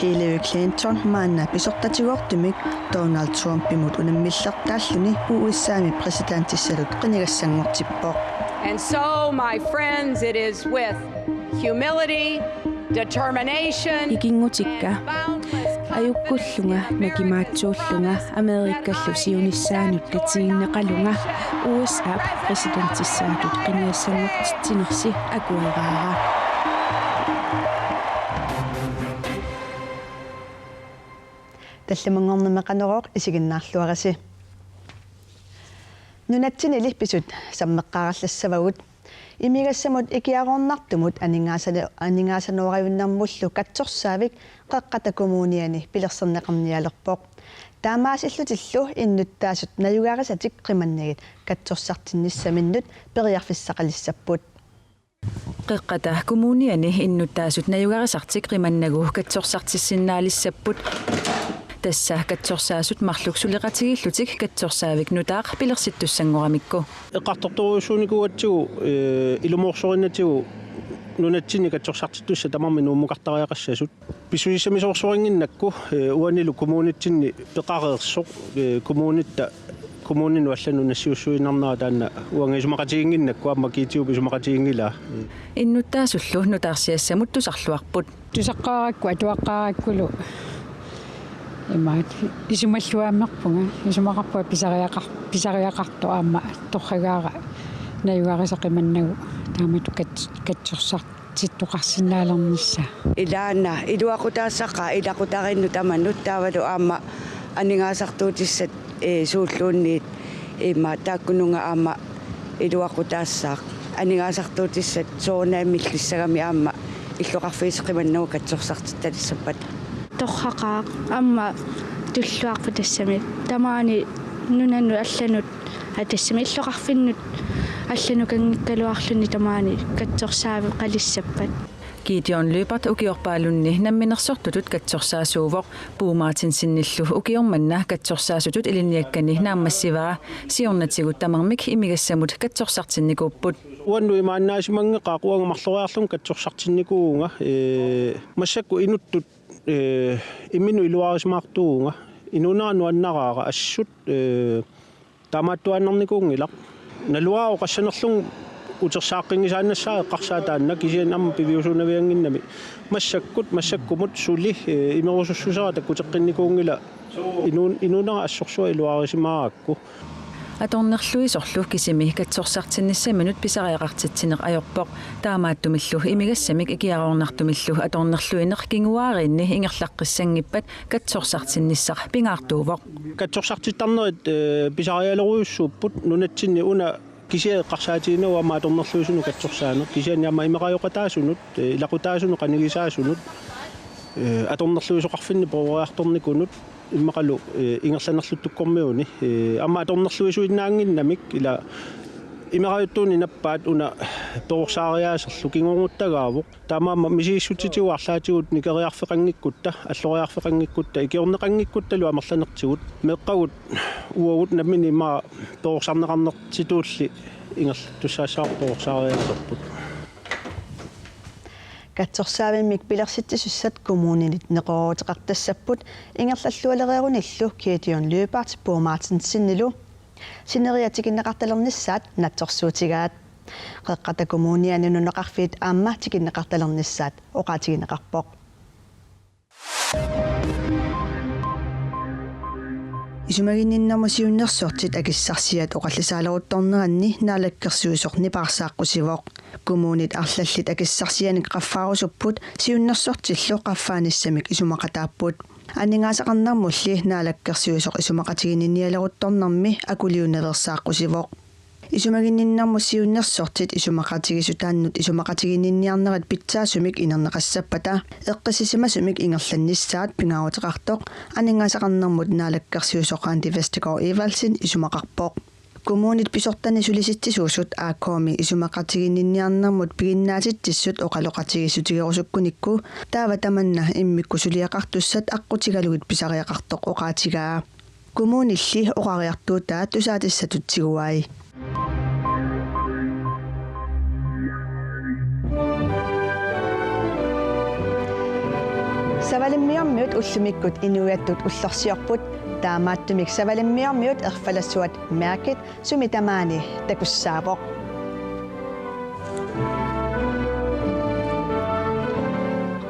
Hillary Clinton maanna pisortatigortumik Donald Trump imut unamillertaalluni USAmi presidenttissalut qinigassangortippoq. And so, my friends, it is with humility, determination, Ikingutikka ajukkullunga nakimaatsuullunga Amerikallu siunissaanut katiinneqalunga USA presidenttissaatut qinigassangortinersi akueraara. Талламангорнамеқанероқ исигиннаарлуарasi. Нунатсинили писут саммеққараллассавагут имигассамут икиарорнартумут анигаасануаривиннармуллу катсорсаавик қеққата коммуниани пилерсернеқарниалерпоқ таамаасиллутиллу иннуттаасут наюгаарисатик қиманнагит катсорсартинниссаминнут периарфиссақалиссаппут qeqqata kommuniani innuttaasut nayugarisartik qimannagu katsorsaartissinaalissapput tassa katsorsaasut marluksuleqatigillutik katsorsaavik nutaaq pilersittussangoramikku eqqartorturuusuunikuatsigu ilumorsorinatigu nunatsini katsorsartittussa tamarmi nuummuqartariaqassasut pisuissamisoorsoringinnakku uanilu kommunitsinni peqareersoq kommunitta kommunin wallanu nassiussuinarnaa taanna uangisumaqatiginginnakku ammakiitiup isumaqatigingila innuttaasullu nutaarsiassamut tusarluarput tusaqqarakku atuaqqarakkulu имаат исумаллуааммерпунга исумақарпуа писариақарто аама торхагаара наюгарисақиманнагу таамату катсорсартиттоқарсинаалернisса илаана илуақутаассақа илақутаринну таманнут таавалу аама анингаасартуутиссат сууллуунниит има тааккунунга аама илуақутаассаақ анингаасартуутиссат соорнааммиллиссагами аама иллоқарфиисеқиманнагу катсорсартитталиссаппат торхақаақ амма туллуарпу тассами тамаани нунанну алланут атассами иллоқарфиннут аллану кангиккалуарлуни тамаани катсорсаави қалиссаппат Gideon Løbert ukiorpaalunni namminersortutut katsorsaasuuvoq puumaatinsinnillu ukiormanna katsorsaasutut iliniakkani naammassivara siornatigut tamarmik imigassamut katsorsartinnikuupput uannu imaannaasimangeqaaq uangamarloriarlun katsorsartinnikuunga massakku inuttut iminu iluarismaartuunga inunaanu annaraara assut tamaattuannarnikuungilaq naluaao qassanerlung utersaaqingisaannassaa eqqarsaataanna kisian amma piviusuunavianginnami massakkumut suli imerusussusera takkuteqqinnikuungila inunera assorsua iluarisimaaraakku atornerluisorlu kisimi katsorsartinnissaminut pisariaqartitsineq ajorpoq taamaattumillu imigassamik ikiaroornartumillu atornerluineq kinguaarinni ingerlaqqissangippat katsorsartinnissaq pingaartuuvoq katsorsartittarnerit pisarialeruussuupput nunatsinni una kisia eqqarsaatiinau ama atornerluisunu katsorsaanu kisian yamma imeqajoqataasunut ilaqutaasunu qanigisaasunut atornerluisoqarfinni poriartornikunut immaqalu ingerlanerluttukkormiuni amma atornerluisuinnaanginnamik ila imeqajuttuuni nappaat una peorsaariaaserlu kingornuttagaavoq taamaamma misiissutitiuarlaatigut nikeriarfeqangikkutta alloriarfeqangikkutta ikiorneqangikkutalu amerlanertigut meqqagut uagut nammini ima peorsarneqarnertituulli ingertussaassaarpoorsaariaaserput katsorsaavimik pilersittissussat kommuninit neqorooteqartassapput ingerlallualereerunillu Gideon Løbert puumaatinsinnilu sineriatiginneqartalernissaat natsorsuutigaat qeqqata kommuniani nuneqarfiit aamma tiginneqartalernissaat oqaatiginneqarpoq исумагинниннэрмусиуннерсуортит акиссарсиат оқаллисаалерутторнеранни наалаккерсуисорни парсааққусивоқ коммунит арлаллит акиссарсианик қаффаарусуппут сиуннерсуортиллу қаффааниссамик исумақатааппут анингаасақарнармулли наалаккерсуисоқ исумақатигининниалерутторнарми акулиунневерсааққусивоқ исумагинниннэрмусиуннерсуортит исумақатигисутааннут исумақатигининниарнерат питсаасумик инернеқассаппата эққисисимасумик ингерланниссаат пингаарутеқартоқ анингаасақарнармут наалаккерсуисоқаан дивестегоо ивалсин исумақарпоқ коммунит писортани сулиситтисуусут ааккооми исумақатигининниарнэрмут пигиннаатиттиссут оқалоқатигисутигерусуккуникку таава таманна иммикку сулиақартуссат аққутигалугит писариақартоқ оқаатигаа коммунилли оқариартуутаа тусаатиссатутсигуай Savalimmiormiut ullumikut inuiattut ullorsiorput taamaattumik savalimmiormiut erfalassuat mærkit sumitamaani takussaavoq.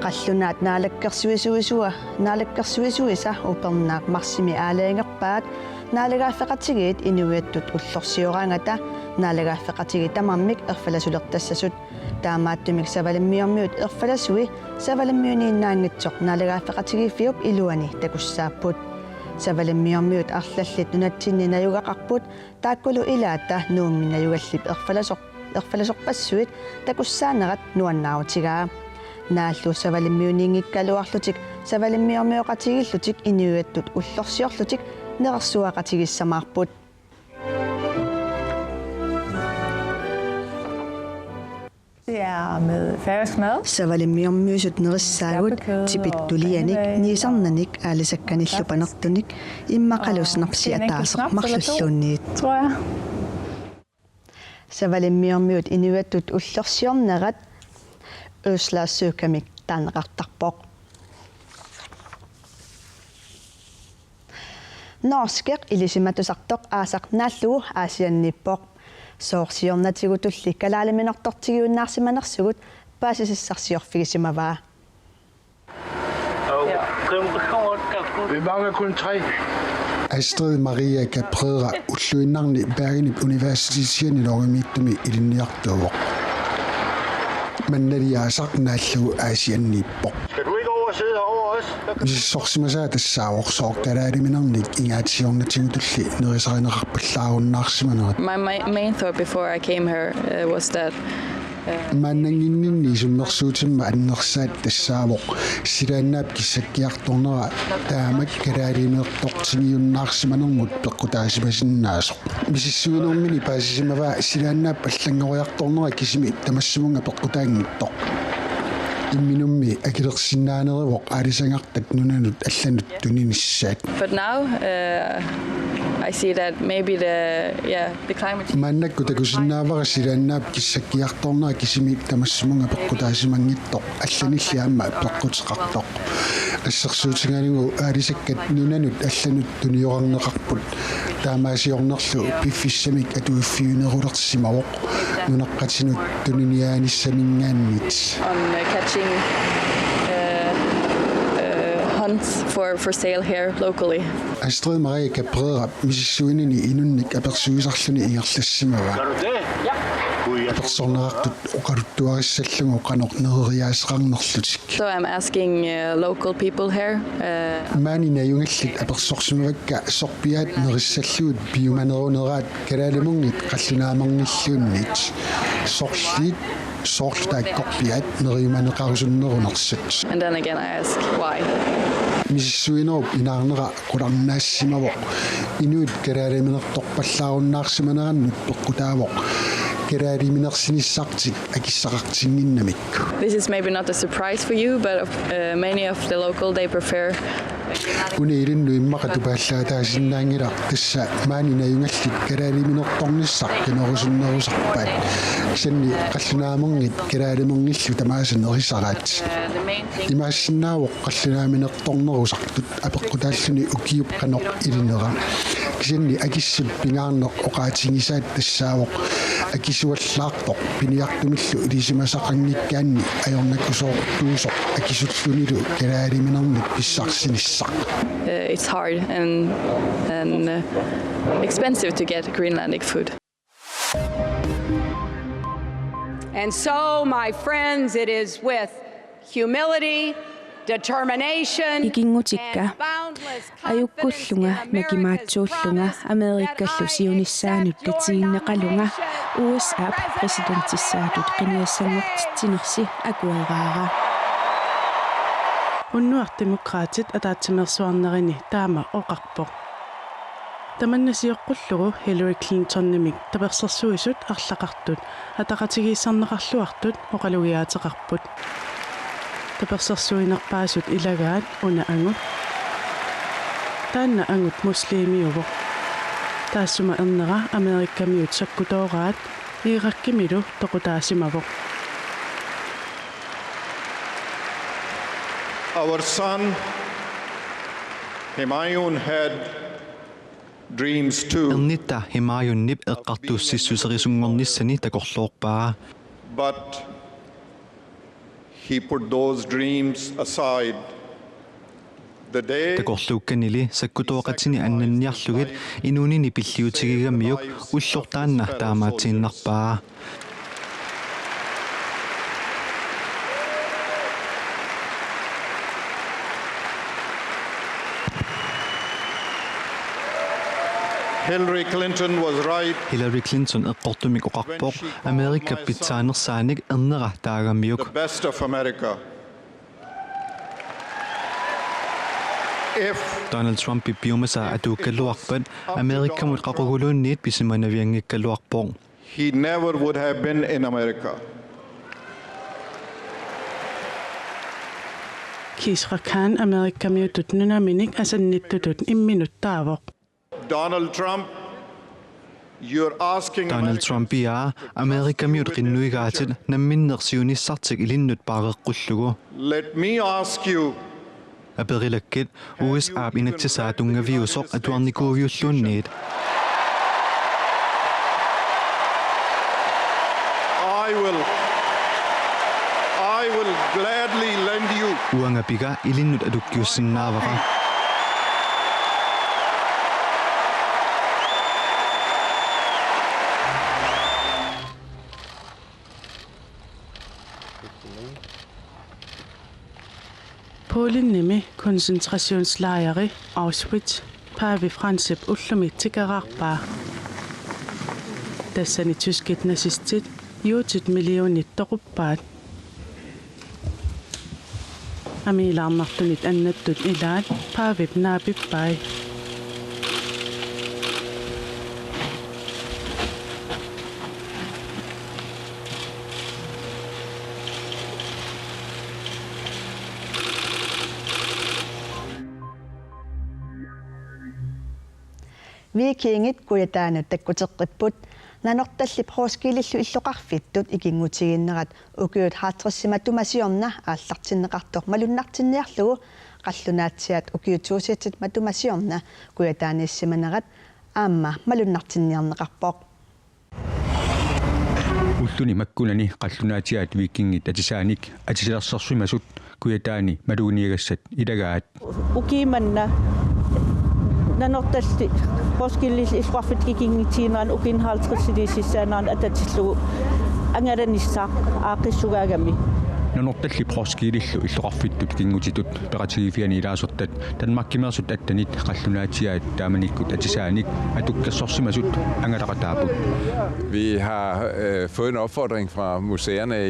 Qallunaat naalakkersuisuisa upernaaq marsimi aaleangerpaat naalagaaffeqatigiit inuiattut ullorsiorangata naalagaaffeqatigi tamarmik erfalasulertassasut taamaattumik savalimmiormiut erfalasui savalimmiuniinnaangitsoq naalagaaffeqatigiiffiup iluani takussaapput savalimmiormiut arlallit nunatsinninajugaqarput taakkulu ilaata nuumminajugallip erfalasorpassuit takussaanerat nuannaarutigaa naallu savalimmiuniingikkaluarlutik savalimmiormioqatigillutik inuiattut ullorsiorlutik neqersuaqatigissamаарput. Det er med færøsk mad. Savalimmiormiusut nerissaagut tipittulianik niisarnanik aalisakkanillupanertunik immaqalusnarsi ataasermarlulluunniit. Tror jeg. Savalimmiormiut inuiattut ullorsiornerat øslaassууkamik taaneqartarpoq. Norskeq ilisimatusartoq aasaq naallugu aasiannippoq soorsiornatigutulli kalaaliminortortigiunnaarsimanersugut paasisissarsiorfigisimavaa. Vi mangler kun 3. Astrid Maria Caprera ulluinnarni Bergenip Universitetsjernilorgimiittumi ilinniartuuvoq. Mannaliaasarnaallugu aasiannippoq. Skal du ikke over og sidde herovre også? Sorsimasaa tassaavoqsoortalaaliminarnik ingaatiornatigutulli nerisarineqarpallaarunnаарsimanerat. My main thought before I came here was that Maannanginninni summersuutimma annersaat tassaavoq silaannaap kissakkiartornera taamak kalaalimeertortingiunnaarsimanermut peqqutaasimasinnaasuq misissuinermini paasisimavaa silaannaap allangoriartornera kisimi tamassumunga peqqutaangittoq imminummi akilersinnaaneravoq aalisangartat nunanut allanut tuninissaat. But now I see that maybe the climate Mannakku takusinnaavara silaannaap kissakkiartornera kisimi tamassumunga peqqutaasimanngittoq allanilliaamma peqqutiqartoq qissersuutigaanigu aalisakkat nunanut allanut tuniorarneqarput taamaasiornerlu piffissamik atuiffiunerulersimavoq nunaqqatinut tuniniaanissamingaannit on catching hunts for sale here locally. Astrid Maria Caprera misissuinini inunnik apersuisarluni ingerlassimava. Gør du det? Ja. Apersornerartut oqaluttuarissallungu qanorneriaasqarnerlutik. So I'm asking local people here. Maaninajungallit apersorsimavakka sorpiaat nerissalluut piumaneruneraat kalaalamungit qallunaamarnilluunnit sorliit soorlutaakkorpiat neriumaneqarusunnerunersat. And then again I ask why. Misissuinerup inaarnera qularnaassimawoq inuit kalaalaminertorpallaarunnaarsimanerannut peqqutaavoq kalaaliminersinissartik akissaqartinginnamik. This is maybe not a surprise for you, but many of the local they prefer Uniilinnu immaqatupaallaataasinnaangila tassa maaninajungallit kalaaliminertornissaq kinerusunnerusarpaat sanni qallunaamerngit kalaalimernillu tamaasanerisaraat imaassinnaawoq qallunaaminерторнерусартут apeqqutaalluni ukiup qanoq ilinera kisanni akissip pingaarneq oqaatigisaat tassaavoq akisuallaartoq piniartumillu ilisimasaqanngikkaanni ajornakkusoortuusoq akisullunilu kalaaliminermit pissarsinissaq. It's hard and expensive to get Greenlandic food. And so, my friends, it is with humility, determination, Ikingutikka and boundless ajukkullunga nakimaatsuullunga Amerikallu siunissaanut tatiinneqalunga USA presidentissaatud qiniassangortitsinersi akueraara. Unnuartimokraatit ataatimersuarnerini taama oqarpoq. Tamannasiоққуллугу Hillary Clinton-nimik tapersersuisut арлақартут атақатигииссарнеқарлуартут оқалугиаатеқарпут. Таперсерсуинерпаасут илагаат уна ангут. Таанна ангут муслимиуво. Таассума эрнера Америккамиут саккутоораат иираккимилу тоқутаасимаво. Our son Humayun had dreams too. Ernita Humayun nip eqqartuussissuserisunngornissani takorluorpaa. But he put those dreams aside. The day takorluukkanili sakkutoqatini annanniarlugit inuunini pilliutigigamiuk ullortaanna taamaatiinnarpaa. Hillary Clinton was right. Hillary Clinton eqqortumik oqarpoq Amerika pitsaanersaanik ernera taagamiuk. The best of America. Donald Trump piumasa atuukkalluarpat Amerikamut qaquguluunniit pisimanaviangikkalluarpoq. He never would have been in America. Kisrakan Amerikamiutut nunaminik asannittutut imminut taavoq. Donald Trump, you're asking Donald Trump ia Amerikamiut qinnuigaatit namminnersiunissartik ilinnut paareqqullugu. Let me ask you. Aperilakket USA inaktisaatungaviusoq atuarnikuuviulluunniit. I will gladly lend you. Uangapiga ilinnut adukkiussinnaavara. Polen-nimi konsentrationslejre Auschwitz Paavi Fransip ullumit tikerarpaa. Tassani tyskit nazistit juutit millionit toquppaat. Amiilaarnartunit annattut ilaat Paavip naapippai. Vikingit kujataanut takkuteqqipput nanortallip hooskilillu illoqarfittut ikingutiginnerat ukiut haatrissimatumasiorna aallartinneqartor malunnartinniarlugu qallunaatsiat ukiutuusitsit matumasiorna kujataanissimanerat aamma malunnartinniarneqarpoq. Ulluni makkunani qallunaatiaat vikingit atisaanik atisalersersuimasut kujataani maluuniagassat ilagaat. Ukimanna nanortalli hoskillis isqarfit kikingitiinaan ukinhaaltrissiliisissaanaan atatillugu angalanissaq aaqissugaagami nanortalli proskilillu illoqarfittut kingutitut peqatigifiani ilaasortat tanmakkimersut attanit qallunaatiaat taamanikkut atisaanik atukkersorsimasut angalaqataaput. Vi har fået en opfordring fra museerne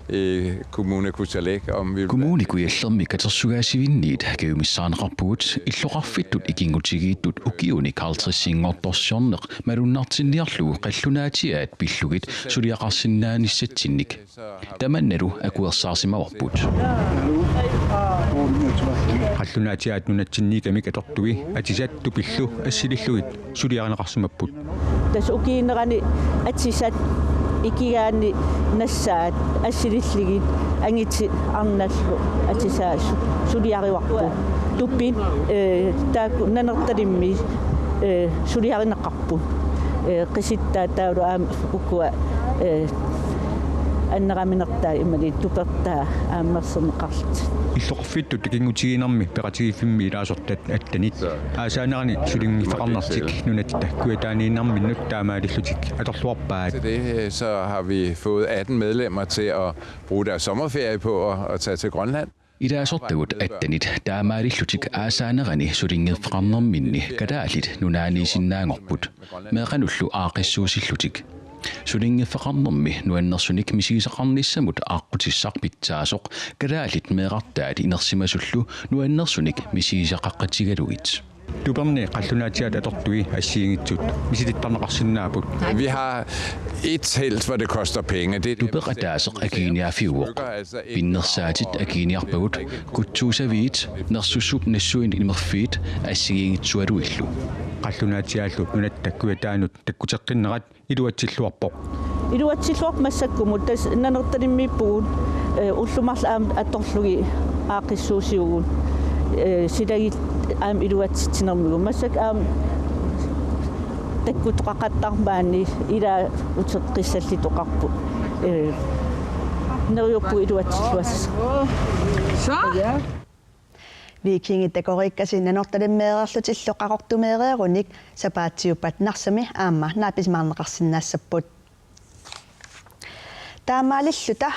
i Kommune Kujalleq om vi Kommune Kujalleq katersugaasivinniit keumissaanqarpugut illoqarfittut ikingutigiittut ukiuni Karltrissinngortorsiorneq malunnartinniarlugu qallunaatiaat pillugit suliaqarsinnaanissatsinnik tamannalu akuersaarsimavorput qallunaatiaat nunatsinniikamik atortugi atisattu pillu assilillugit suliaqaneqarsimapput tas ukiinerani atisat ikigaani nassaat assililligit angitsi arnallu atisaasu suliariwarpu tuppin taakku nanertalimmi suliarineqqarput qisittaa taalu aam ukua anneraminertaa imali tupertaa aammerserneqarlit illoqarfittut kingutigiinermi peqatigifimmi ilaasortat attanit aasaanерани sulingiffeqarnartik nunatta kuataaniinnerminnut taamaalillutik atorluarpaat. Til det så har vi fået 18 medlemmer til at bruge deres sommerferie på at tage til Grønland. Ilaasortagut attanit taamaalillutik aasaanерани sulingiffeqarnerminni kadaalit nunaaniisinnaangorput meeqanullu aaqissuusillutik sulingiffeqarnermi nuannersunik misiisaqarnissamut aaqqutissarpitsaasoq kadaalit meeqartaat inersimasullu nuannersunik misiisaqaqqatigalugit. Tuperni qallunaatiaat atortugi assiingitsut misitittarneqarsinnaaput. Vi har et telt hvor det koster penge. Det tupeqataaseq akiiniafiuoq pinnersaatit akiiniarpagut kutsuusaviit nersussup nassuin imerfiit assigiingitsualuillu qallunaatiaallu nunattakkuataanut takkuteqqinnerat iluatsilluarpoq massakkumut tas nanertalimmiippugut ullumarla aam attorlugi аақиссуусиугун силагит аам илуатситсинермигу массак аам таккутоқақаттармаани ила утеққиссаллитоқарпу нериуппу илуатсиллуасса Викингит такориккасин нанорталиммеерерлутиллоқақортумеерееруник сапаатсиуппат нарсами аама нааписмаарнеқарсинаассаппут таамаалиллута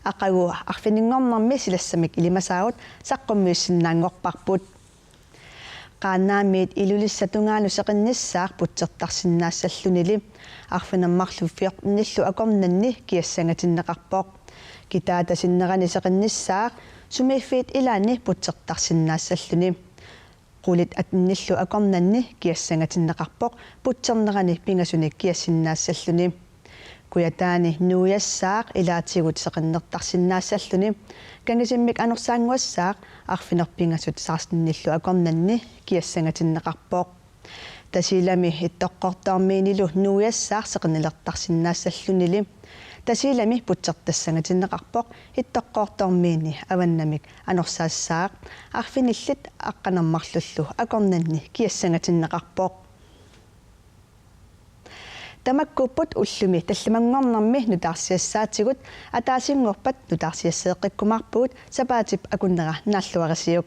ақагу арфинингорнэрми силассамик илимасаагут саққуммиуссиннаангорпарпут qaannaamiit ilulissatungaalu seqinnissaaq putsертарсиннаассаллунили арфинаммарлу фиорниллу акорнанни киассангаtinneqarpoq китаатасиннерани seqinnissaaq сумииффиит илаани putsертарсиннаассаллуни qulит атниллу акорнанни киассангаtinneqarpoq путсернерани пингасуник киассиннаассаллуни куятаани нуяссаақ илаатигут seqinnertarsinnaassalluni кангасиммик анерсаангуассаақ арфинерпингасут саарсниллу акорнанни киассангаtinneqarpoq тасилами иттоққортаармиинилу нуяссаақ seqinnertarsinnaassallunili тасилами путсертассангаtinneqarpoq иттоққортаармиини аваннамик анерсаассаақ арфиниллит аққанермарлуллу акорнанни киассангаtinneqarpoq тамаккуппут уллуми талламангорнэрми нутаарсиассаатигут атаасингорпат нутаарсиассеэққиккумарпуут сапаатип акуннера нааллуарисиук